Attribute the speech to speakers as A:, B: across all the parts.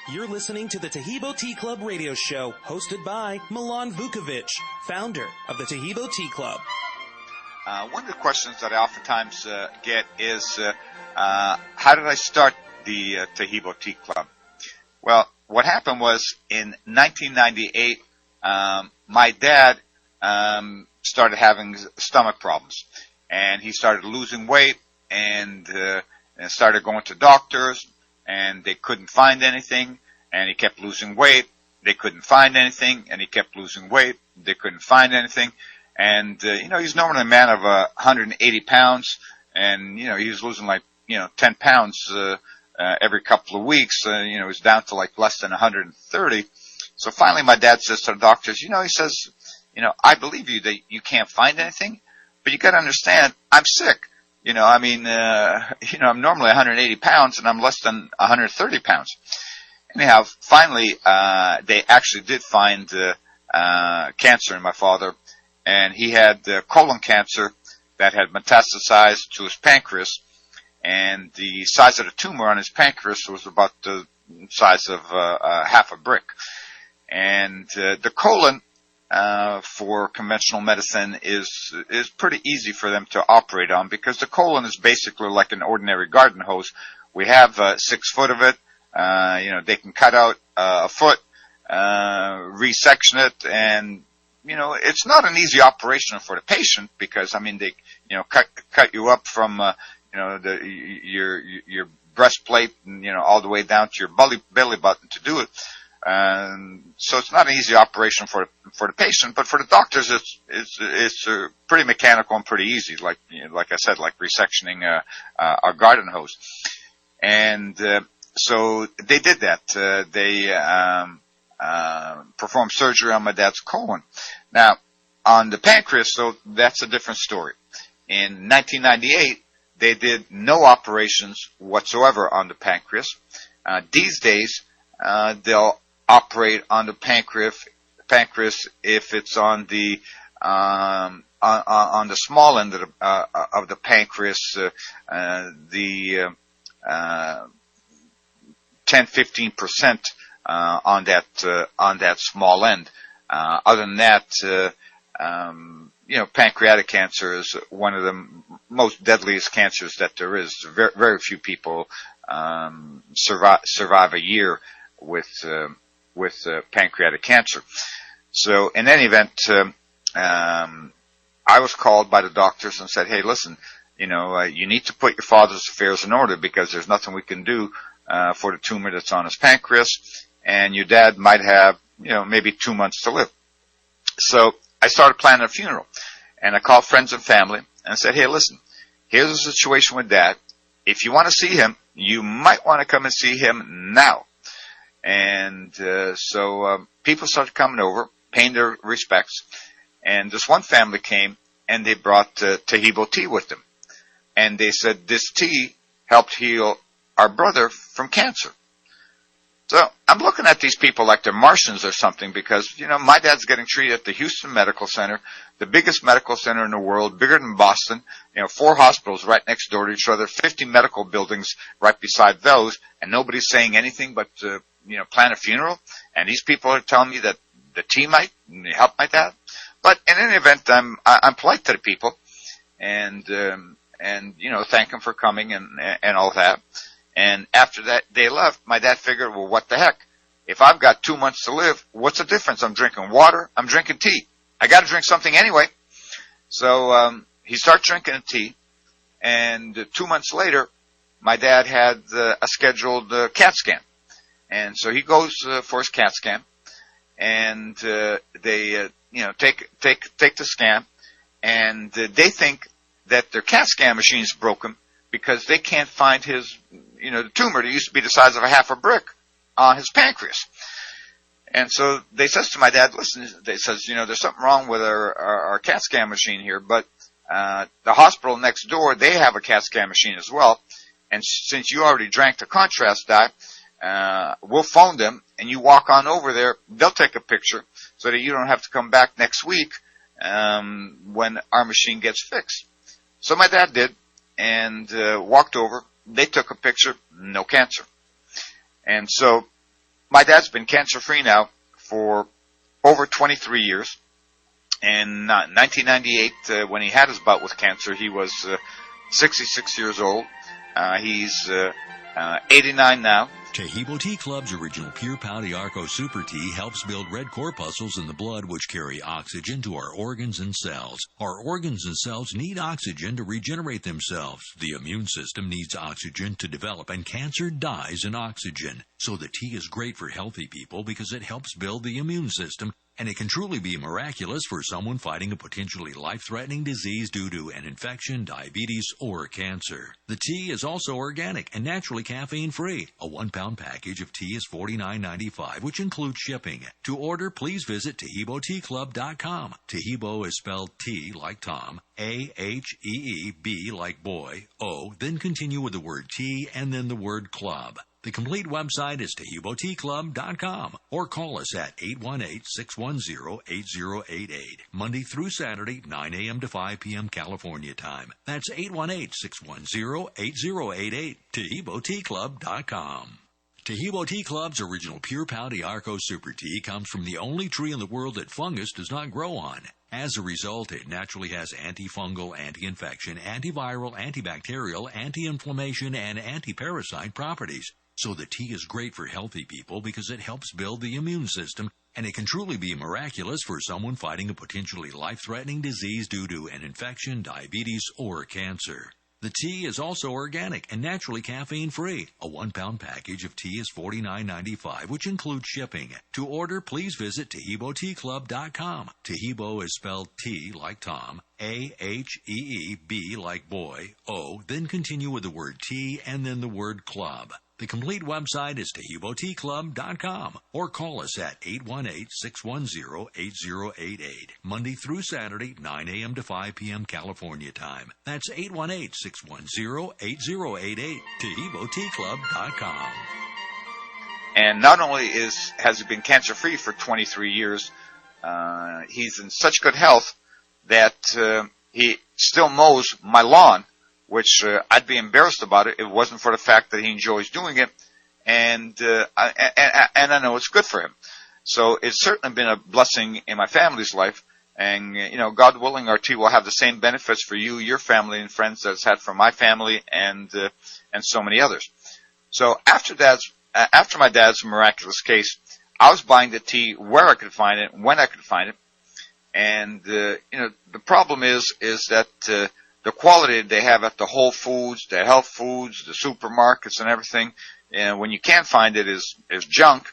A: You're listening to the Taheebo Tea Club radio show, hosted by Milan Vukovic, founder of the Taheebo Tea Club.
B: One of the questions that I oftentimes get is, how did I start the Taheebo Tea Club? Well, what happened was in 1998, my dad started having stomach problems, and he started losing weight and started going to doctors, and they couldn't find anything, and he kept losing weight. They couldn't find anything, and he kept losing weight. They couldn't find anything. And, he's normally a man of 180 pounds, and, he was losing 10 pounds every couple of weeks. He was down to less than 130. So finally my dad says to the doctors, he says, I believe you that you can't find anything, but you got to understand, I'm sick. I'm normally 180 pounds, and I'm less than 130 pounds. Anyhow, finally, they actually did find cancer in my father, and he had colon cancer that had metastasized to his pancreas, and the size of the tumor on his pancreas was about the size of half a brick. And the colon, for conventional medicine, is pretty easy for them to operate on, because the colon is basically like an ordinary garden hose. We have 6 foot of it. They can cut out a foot, resection it, and it's not an easy operation for the patient, because they cut you up from your breastplate and all the way down to your belly button to do it. So it's not an easy operation for the patient, but for the doctors, it's pretty mechanical and pretty easy. Like I said, like resectioning a garden hose. And so they did that. They performed surgery on my dad's colon. Now, on the pancreas, so that's a different story. In 1998, they did no operations whatsoever on the pancreas. These days, they'll operate on the pancreas if it's on the small end of the pancreas, the 10-15% on that small end. Other than that, pancreatic cancer is one of the most deadliest cancers that there is. Very, very few people survive a year with pancreatic cancer. So in any event, I was called by the doctors and said, "Hey, listen, you need to put your father's affairs in order, because there's nothing we can do for the tumor that's on his pancreas, and your dad might have, maybe 2 months to live." So I started planning a funeral, and I called friends and family and said, "Hey, listen, here's the situation with Dad. If you want to see him, you might want to come and see him now." And so people started coming over, paying their respects, and this one family came, and they brought Taheebo tea with them. And they said this tea helped heal our brother from cancer. So I'm looking at these people like they're Martians or something, because, my dad's getting treated at the Houston Medical Center, the biggest medical center in the world, bigger than Boston, 4 hospitals right next door to each other, 50 medical buildings right beside those, and nobody's saying anything but, plan a funeral. And these people are telling me that the tea might help my dad. But in any event, I'm polite to the people, and thank them for coming and all that. And after that, they left. My dad figured, well, what the heck? If I've got 2 months to live, what's the difference? I'm drinking water. I'm drinking tea. I got to drink something anyway. So he started drinking a tea, and 2 months later, my dad had a scheduled CAT scan. And so he goes for his CAT scan, and they take the scan, and they think that their CAT scan machine is broken, because they can't find his, the tumor that used to be the size of a half a brick on his pancreas. And so they says to my dad, "Listen," they says, "there's something wrong with our CAT scan machine here, but the hospital next door, they have a CAT scan machine as well. And since you already drank the contrast dye, we'll phone them, and you walk on over there. They'll take a picture so that you don't have to come back next week when our machine gets fixed." So my dad did, and walked over. They took a picture, no cancer. And so my dad's been cancer-free now for over 23 years. In 1998, when he had his bout with cancer, he was 66 years old. He's 89 now.
C: Taheebo Tea Club's original pure Pau D'Arco Super Tea helps build red corpuscles in the blood which carry oxygen to our organs and cells. Our organs and cells need oxygen to regenerate themselves. The immune system needs oxygen to develop, and cancer dies in oxygen. So the tea is great for healthy people because it helps build the immune system, and it can truly be miraculous for someone fighting a potentially life-threatening disease due to an infection, diabetes, or cancer. The tea is also organic and naturally caffeine-free. A 1-pound package of tea is $49.95, which includes shipping. To order, please visit TaheeboTeaClub.com. Taheebo is spelled T like Tom, A-H-E-E-B like boy, O, then continue with the word tea and then the word club. The complete website is TaheeboTeaClub.com, or call us at 818-610-8088, Monday through Saturday, 9 a.m. to 5 p.m. California time. That's 818-610-8088, TaheeboTeaClub.com. Taheebo Tea Club's original pure Pau D'Arco Super Tea comes from the only tree in the world that fungus does not grow on. As a result, it naturally has antifungal, anti-infection, antiviral, antibacterial, anti-inflammation, and anti-parasite properties. So the tea is great for healthy people because it helps build the immune system, and it can truly be miraculous for someone fighting a potentially life-threatening disease due to an infection, diabetes, or cancer. The tea is also organic and naturally caffeine-free. A 1-pound package of tea is $49.95, which includes shipping. To order, please visit TaheeboTeaClub.com. Taheebo is spelled T like Tom, A-H-E-E-B like boy, O, then continue with the word tea and then the word club. The complete website is TaheeboTeaClub.com, or call us at 818-610-8088, Monday through Saturday, 9 a.m. to 5 p.m. California time. That's 818-610-8088, TaheeboTeaClub.com.
B: And not only has he been cancer-free for 23 years, he's in such good health that he still mows my lawn, which I'd be embarrassed about it if it wasn't for the fact that he enjoys doing it, and I know it's good for him. So it's certainly been a blessing in my family's life, and God willing, our tea will have the same benefits for you, your family, and friends that it's had for my family and so many others. So after my dad's miraculous case, I was buying the tea where I could find it, when I could find it, and the problem is that the quality they have at the Whole Foods, the health foods, the supermarkets and everything, when you can't find it is junk.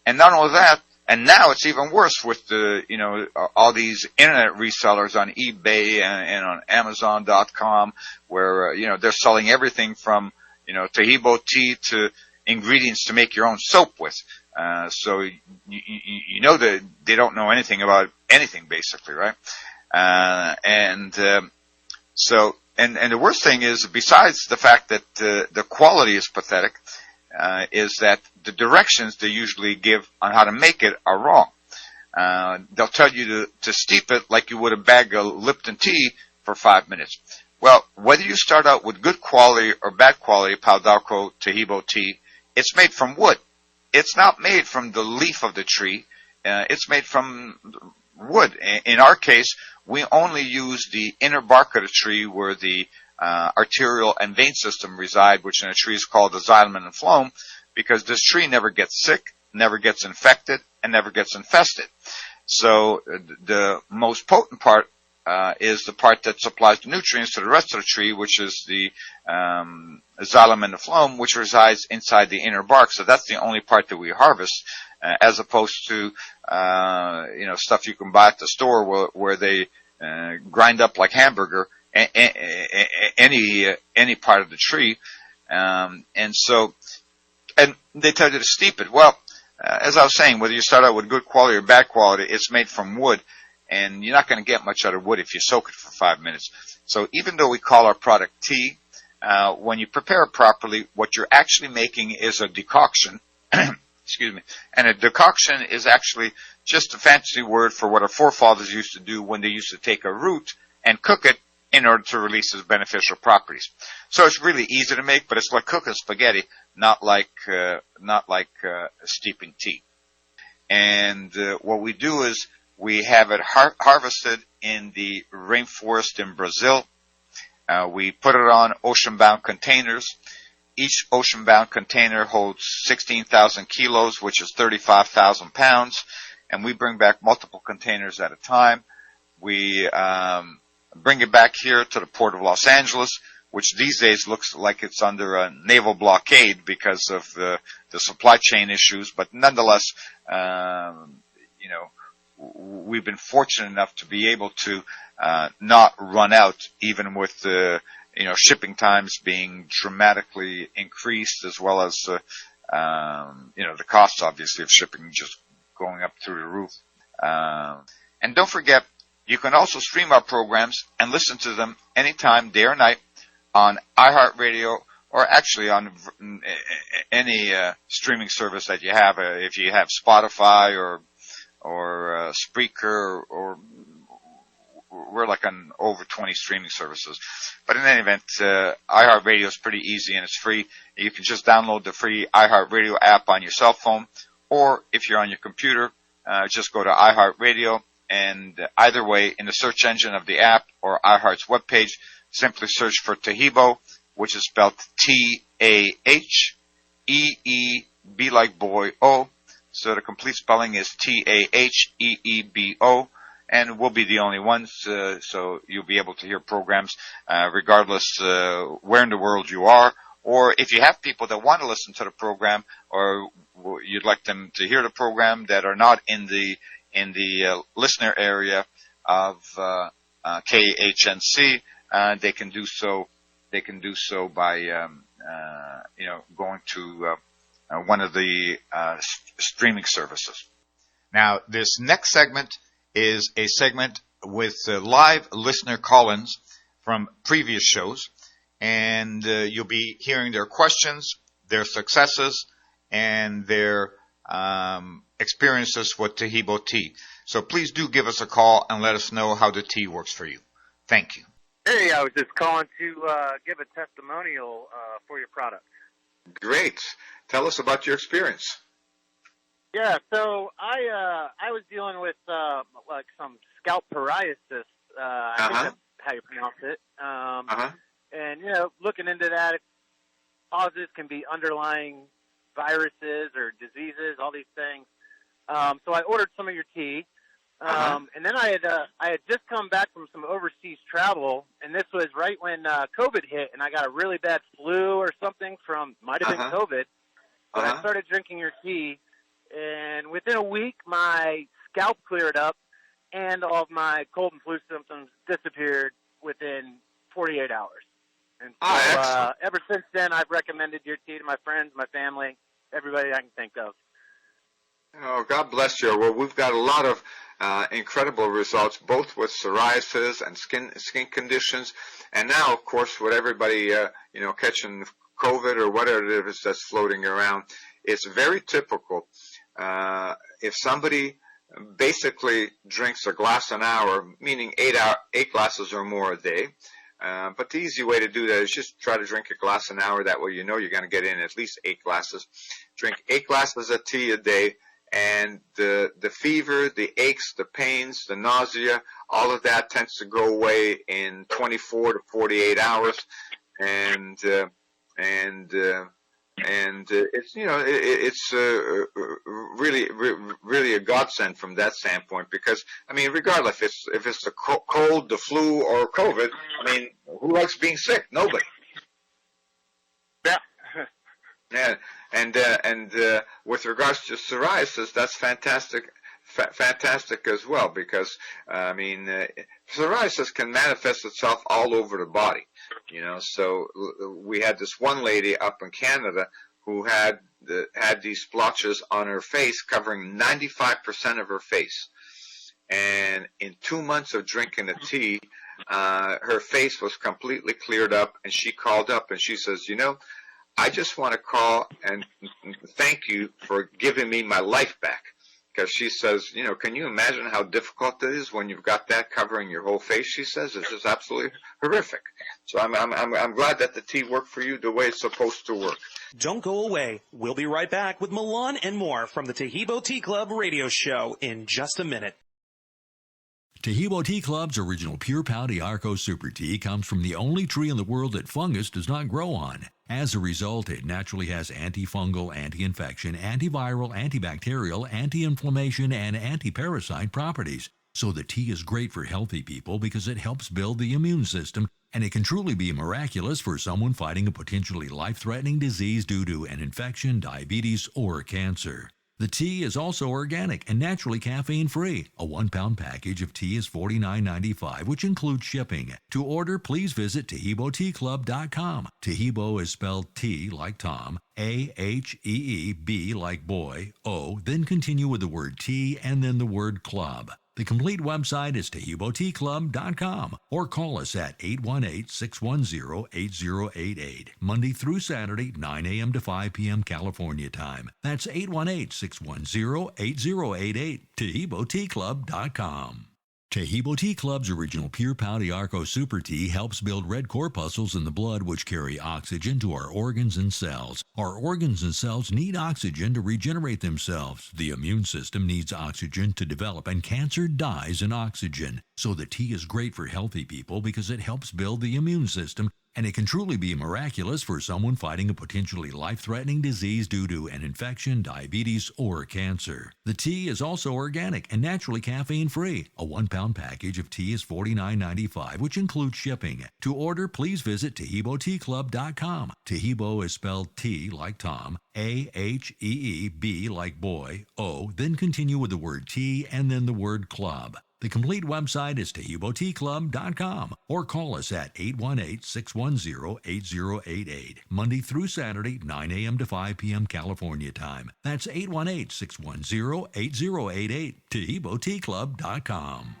B: And not only that, and now it's even worse with all these internet resellers on eBay and on Amazon.com, where, they're selling everything from, Taheebo tea to ingredients to make your own soap with. So that they don't know anything about anything basically, right? So the worst thing is, besides the fact that the quality is pathetic, is that the directions they usually give on how to make it are wrong. They'll tell you to steep it like you would a bag of Lipton tea for 5 minutes. Well, whether you start out with good quality or bad quality Pau D'Arco Taheebo tea, it's made from wood. It's not made from the leaf of the tree. It's made from wood. In our case, we only use the inner bark of the tree where the arterial and vein system reside, which in a tree is called the xylem and phloem, because this tree never gets sick, never gets infected, and never gets infested. So the most potent part is the part that supplies the nutrients to the rest of the tree, which is the xylem and the phloem, which resides inside the inner bark. So that's the only part that we harvest, as opposed to stuff you can buy at the store where they grind up like hamburger any part of the tree, and they tell you to steep it. Well, as I was saying, whether you start out with good quality or bad quality, it's made from wood, and you're not going to get much out of wood if you soak it for 5 minutes. So even though we call our product tea, when you prepare it properly, what you're actually making is a decoction. Excuse me. And a decoction is actually just a fancy word for what our forefathers used to do when they used to take a root and cook it in order to release its beneficial properties. So it's really easy to make, but it's like cooking spaghetti, not like steeping tea. And what we do is we have it harvested in the rainforest in Brazil. We put it on ocean-bound containers. Each ocean-bound container holds 16,000 kilos, which is 35,000 pounds, and we bring back multiple containers at a time. We bring it back here to the port of Los Angeles, which these days looks like it's under a naval blockade because of the supply chain issues, but nonetheless, we've been fortunate enough to be able to not run out, even with the shipping times being dramatically increased, as well as the costs, obviously, of shipping just going up through the roof. And don't forget, you can also stream our programs and listen to them anytime, day or night, on iHeartRadio, or actually on any streaming service that you have. If you have Spotify or Spreaker, or we're like on over 20 streaming services. But in any event, iHeartRadio is pretty easy and it's free. You can just download the free iHeartRadio app on your cell phone, or if you're on your computer, just go to iHeartRadio, and either way, in the search engine of the app or iHeart's webpage, simply search for Taheebo, which is spelled T-A-H-E-E-B like boy, O. So the complete spelling is T-A-H-E-E-B-O, and we'll be the only ones, so you'll be able to hear programs regardless where in the world you are. Or if you have people that want to listen to the program, or you'd like them to hear the program that are not in the listener area of KHNC, they can do so. They can do so by going to one of the streaming services. Now, this next segment is a segment with live listener call-ins from previous shows, and you'll be hearing their questions, their successes, and their experiences with Taheebo Tea. So please do give us a call and let us know how the tea works for you. Thank you.
D: Hey, I was just calling to give a testimonial for your product.
B: Great. Tell us about your experience.
D: Yeah, so I was dealing with like some scalp psoriasis. I think that's how you pronounce it. And looking into that, causes can be underlying viruses or diseases, all these things. So I ordered some of your tea. And then I had just come back from some overseas travel, and this was right when COVID hit, and I got a really bad flu or something might have been COVID. But I started drinking your tea, and within a week, my scalp cleared up, and all of my cold and flu symptoms disappeared within 48 hours. And so ever since then, I've recommended your tea to my friends, my family, everybody I can think of.
B: Oh, God bless you. Well, we've got a lot of incredible results, both with psoriasis and skin conditions, and now, of course, with everybody, catching COVID or whatever it is that's floating around. It's very typical. If somebody basically drinks a glass an hour, meaning 8 glasses or more a day, but the easy way to do that is just try to drink a glass an hour. That way you're going to get in at least 8 glasses. Drink 8 glasses of tea a day, and the fever, the aches, the pains, the nausea, all of that tends to go away in 24 to 48 hours, and it's really a godsend from that standpoint, because regardless if it's the cold, the flu, or COVID, who likes being sick? Nobody.
D: Yeah.
B: Yeah, and with regards to psoriasis, that's fantastic as well, because psoriasis can manifest itself all over the body. So we had this one lady up in Canada who had these splotches on her face, covering 95% of her face, and in 2 months of drinking the tea, her face was completely cleared up, and she called up and she says, I just want to call and thank you for giving me my life back, because she says, you know, can you imagine how difficult it is when you've got that covering your whole face? She says it's just absolutely horrific. So I'm glad that the tea worked for you the way it's supposed to work.
A: Don't go away. We'll be right back with Milan and more from the Taheebo Tea Club radio show in just a minute.
C: Taheebo Tea Club's original pure Pau D'Arco Super Tea comes from the only tree in the world that fungus does not grow on. As a result, it naturally has antifungal, anti-infection, antiviral, antibacterial, anti-inflammation, and anti-parasite properties. So the tea is great for healthy people because it helps build the immune system, and it can truly be miraculous for someone fighting a potentially life-threatening disease due to an infection, diabetes, or cancer. The tea is also organic and naturally caffeine-free. A 1-pound package of tea is $49.95, which includes shipping. To order, please visit TaheeboTeaClub.com. Taheebo is spelled T like Tom, A-H-E-E-B like boy, O, then continue with the word tea and then the word club. The complete website is TaheeboTeaClub.com or call us at 818-610-8088, Monday through Saturday, 9 a.m. to 5 p.m. California time. That's 818-610-8088, TaheeboTeaClub.com. Taheebo Tea Club's original pure Pau D'Arco Super Tea helps build red corpuscles in the blood which carry oxygen to our organs and cells. Our organs and cells need oxygen to regenerate themselves. The immune system needs oxygen to develop, and cancer dies in oxygen. So the tea is great for healthy people because it helps build the immune system, and it can truly be miraculous for someone fighting a potentially life-threatening disease due to an infection, diabetes, or cancer. The tea is also organic and naturally caffeine-free. A 1-pound package of tea is $49.95, which includes shipping. To order, please visit TaheeboTeaClub.com. Taheebo is spelled T like Tom, A-H-E-E-B like boy, O, then continue with the word tea and then the word club. The complete website is TaheeboTeaClub.com or call us at 818-610-8088, Monday through Saturday, 9 a.m. to 5 p.m. California time. That's 818-610-8088, TaheeboTeaClub.com.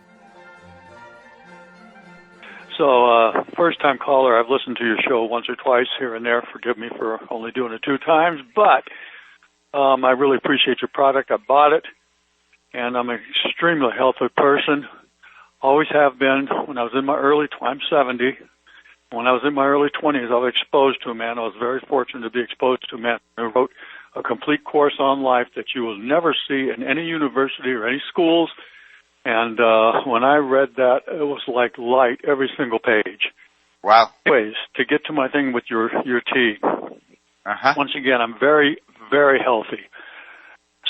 E: So, first-time caller, I've listened to your show once or twice here and there. Forgive me for only doing it 2 times, but I really appreciate your product. I bought it. And I'm an extremely healthy person, always have been. When I was in my I'm 70. When I was in my early 20s, I was exposed to a man. I was very fortunate to be exposed to a man who wrote a complete course on life that you will never see in any university or any schools. And when I read that, it was like light every single page.
B: Wow.
E: Anyways, to get to my thing with your tea,
B: once
E: again, I'm very, very healthy.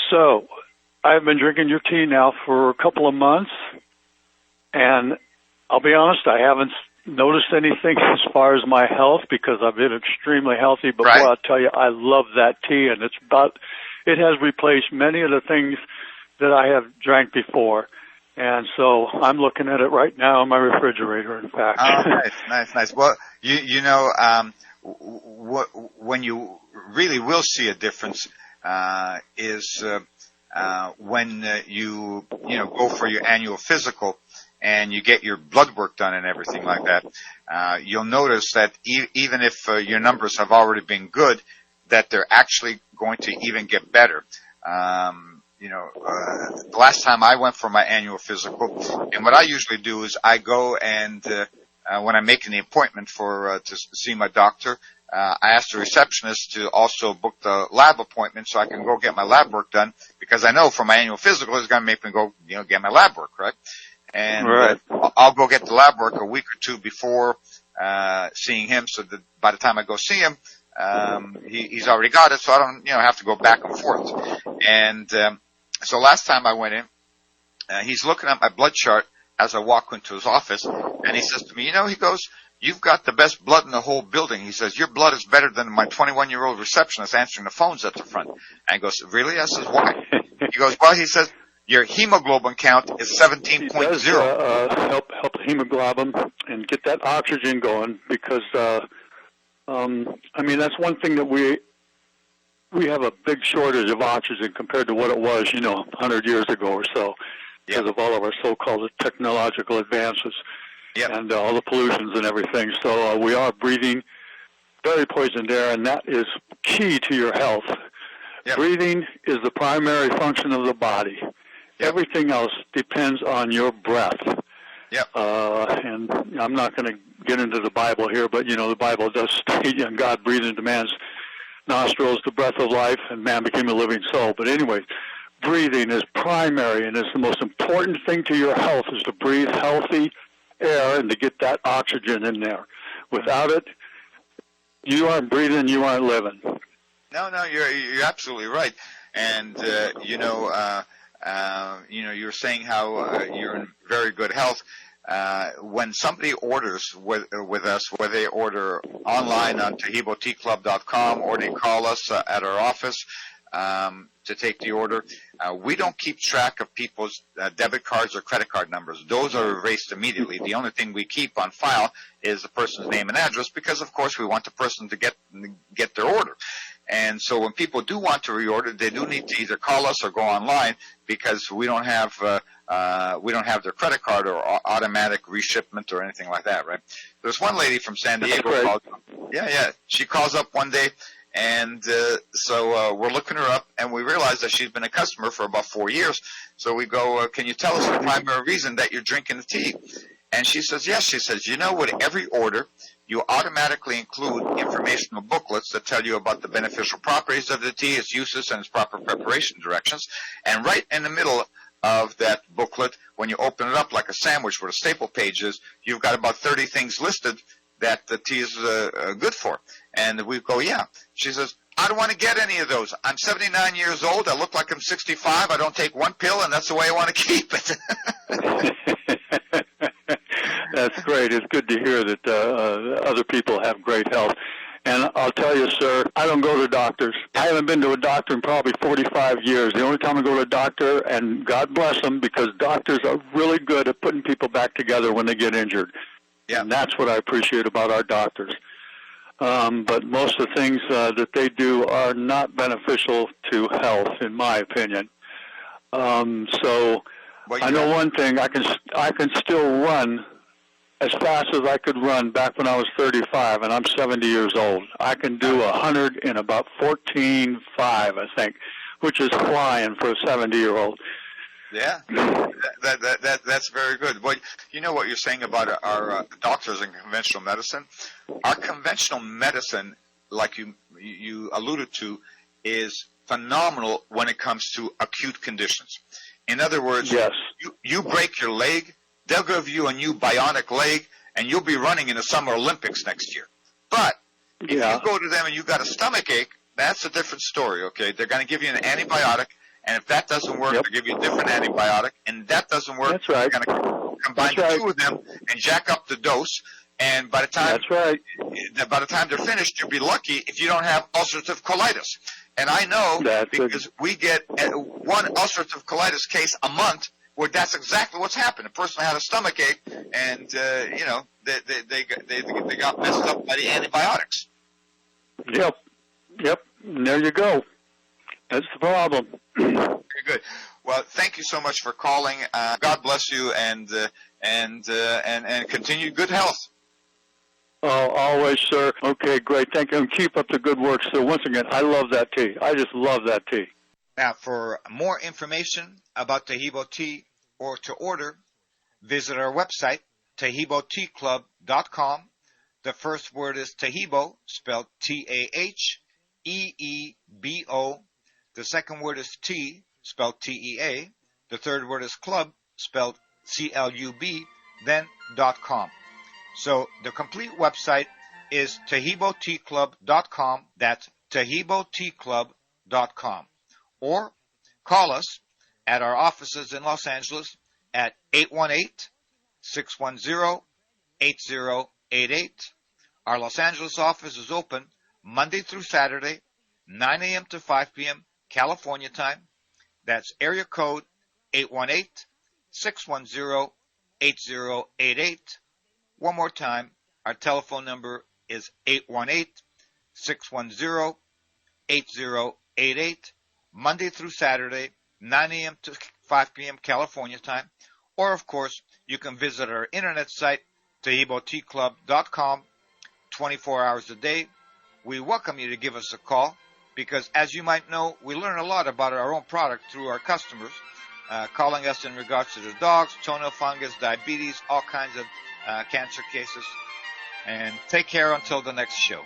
E: So I've been drinking your tea now for a couple of months, and I'll be honest, I haven't noticed anything as far as my health because I've been extremely healthy. But boy, I'll tell you, I love that tea, and it has replaced many of the things that I have drank before. And so I'm looking at it right now in my refrigerator, in fact.
B: Oh, nice. Well, you know, when you really will see a difference is when you go for your annual physical and you get your blood work done and everything like that. You'll notice that even if your numbers have already been good, that they're actually going to even get better. The last time I went for my annual physical, and what I usually do is I go and when I'm making the appointment to see my doctor, I asked the receptionist to also book the lab appointment so I can go get my lab work done, because I know for my annual physical it's going to make me go, get my lab work, right? And I'll go get the lab work a week or 2 before seeing him, so that by the time I go see him, he's already got it, so I don't, have to go back and forth. And so last time I went in, he's looking at my blood chart as I walk into his office, and he says to me, he goes, "You've got the best blood in the whole building." He says, "Your blood is better than my 21-year-old receptionist answering the phones at the front." And I goes, "Really?" I says, "Why?" He goes, "Well," he says, "your hemoglobin count is 17.0.
E: It does help the hemoglobin and get that oxygen going, because that's one thing that we have a big shortage of oxygen compared to what it was, 100 years ago or so, because of all of our so-called technological advances. And all the pollutions and everything. So we are breathing very poisoned air, and that is key to your health. Breathing is the primary function of the body. Everything else depends on your breath.
B: Yep.
E: And I'm not going to get into the Bible here, but, the Bible does state, and God breathed into man's nostrils the breath of life, and man became a living soul. But anyway, breathing is primary, and it's the most important thing to your health is to breathe healthy air and to get that oxygen in there. Without it, you aren't breathing, you aren't living.
B: No, you're absolutely right. And you're saying how you're in very good health. When somebody orders with us, whether they order online on TaheeboTeaClub.com or they call us at our office to take the order, we don't keep track of people's debit cards or credit card numbers. Those are erased immediately. The only thing we keep on file is the person's name and address because, of course, we want the person to get their order. And so when people do want to reorder, they do need to either call us or go online because we don't have their credit card or automatic reshipment or anything like that, right? There's one lady from San Diego. She calls up one day, and so we're looking her up, and we realize that she's been a customer for about 4 years. So we go, can you tell us the primary reason that you're drinking the tea? And she says, yes. She says, with every order, you automatically include informational booklets that tell you about the beneficial properties of the tea, its uses, and its proper preparation directions. And right in the middle of that booklet, when you open it up like a sandwich where the staple page is, you've got about 30 things listed that the tea is good for. And we go, yeah. She says, I don't want to get any of those. I'm 79 years old. I look like I'm 65. I don't take one pill, and that's the way I want to keep it.
E: That's great. It's good to hear that other people have great health. And I'll tell you, sir, I don't go to doctors. I haven't been to a doctor in probably 45 years. The only time I go to a doctor, and God bless them, because doctors are really good at putting people back together when they get injured. Yeah. And that's what I appreciate about our doctors. But most of the things that they do are not beneficial to health, in my opinion. So I know one thing, I can still run as fast as I could run back when I was 35, and I'm 70 years old. I can do 100 in about 14.5, I think, which is flying for a 70-year-old.
B: Yeah, that's very good. Well, you know what you're saying about our doctors in conventional medicine? Our conventional medicine, like you alluded to, is phenomenal when it comes to acute conditions. In other words, yes. You break your leg, they'll give you a new bionic leg, and you'll be running in the Summer Olympics next year. But if you go to them and you've got a stomach ache, that's a different story, okay? They're going to give you an antibiotic, and if that doesn't work, they'll give you a different antibiotic, and that doesn't work,
E: that's right.
B: They're going to combine the two of them and jack up the dose, and by the time they're finished, you'll be lucky if you don't have ulcerative colitis. And I know because we get one ulcerative colitis case a month where that's exactly what's happened. A person had a stomach ache, and they got messed up by the antibiotics.
E: Yep. And there you go. That's the problem.
B: Very good. Well, thank you so much for calling. God bless you, and continued good health.
E: Oh, always, sir. Okay, great. Thank you, and keep up the good work, sir. Once again, I love that tea. I just love that tea.
B: Now, for more information about Taheebo Tea or to order, visit our website, TaheeboTeaClub.com. The first word is Taheebo, spelled T-A-H-E-E-B-O. The second word is tea, spelled T-E-A. The third word is club, spelled C-L-U-B, then .com. So the complete website is TaheeboTeaClub.com. That's TaheeboTeaClub.com. Or call us at our offices in Los Angeles at 818-610-8088. Our Los Angeles office is open Monday through Saturday, 9 a.m. to 5 p.m. California time. That's area code 818-610-8088. One more time, our telephone number is 818-610-8088, Monday through Saturday, 9 a.m. to 5 p.m. California time. Or, of course, you can visit our internet site, TaheeboTeaClub.com, 24 hours a day. We welcome you to give us a call because, as you might know, we learn a lot about our own product through our customers. calling us in regards to the dogs, toenail fungus, diabetes, all kinds of cancer cases. And take care until the next show.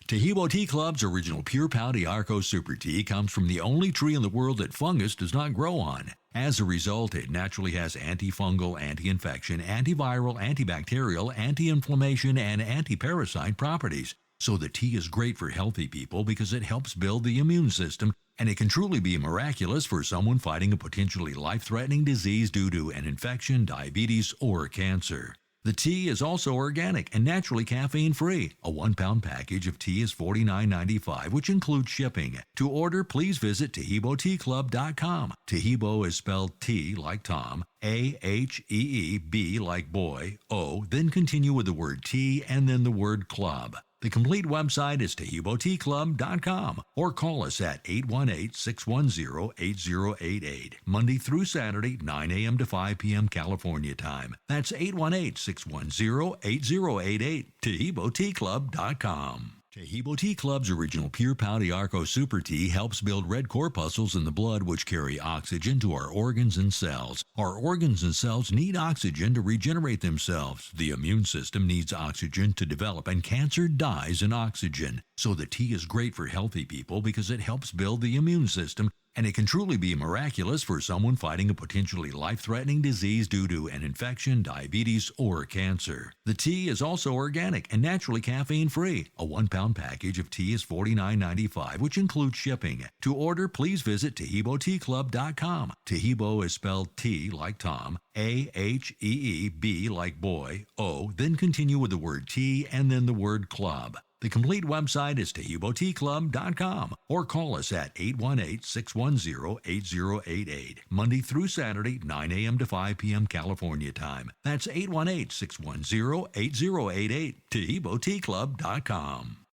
C: Taheebo Tea Club's original pure Pau D'Arco Super Tea comes from the only tree in the world that fungus does not grow on. As a result, it naturally has antifungal, anti-infection, antiviral, antibacterial, anti-inflammation, and anti-parasite properties. So the tea is great for healthy people because it helps build the immune system, and it can truly be miraculous for someone fighting a potentially life-threatening disease due to an infection, diabetes, or cancer. The tea is also organic and naturally caffeine-free. A 1-pound package of tea is $49.95, which includes shipping. To order, please visit TaheeboTeaClub.com. Taheebo is spelled T like Tom, A-H-E-E-B like boy, O, then continue with the word tea and then the word club. The complete website is TaheeboTeaClub.com or call us at 818-610-8088, Monday through Saturday, 9 a.m. to 5 p.m. California time. That's 818-610-8088, TaheeboTeaClub.com. Taheebo Tea Club's original pure Pau D'Arco Super Tea helps build red corpuscles in the blood which carry oxygen to our organs and cells. Our organs and cells need oxygen to regenerate themselves. The immune system needs oxygen to develop, and cancer dies in oxygen. So the tea is great for healthy people because it helps build the immune system, and it can truly be miraculous for someone fighting a potentially life-threatening disease due to an infection, diabetes, or cancer. The tea is also organic and naturally caffeine-free. A 1-pound package of tea is $49.95, which includes shipping. To order, please visit TaheeboTeaClub.com. Taheebo is spelled T like Tom, A-H-E-E-B like boy, O, then continue with the word tea and then the word club. The complete website is TaheeboTeaClub.com or call us at 818-610-8088, Monday through Saturday, 9 a.m. to 5 p.m. California time. That's 818-610-8088, TaheeboTeaClub.com.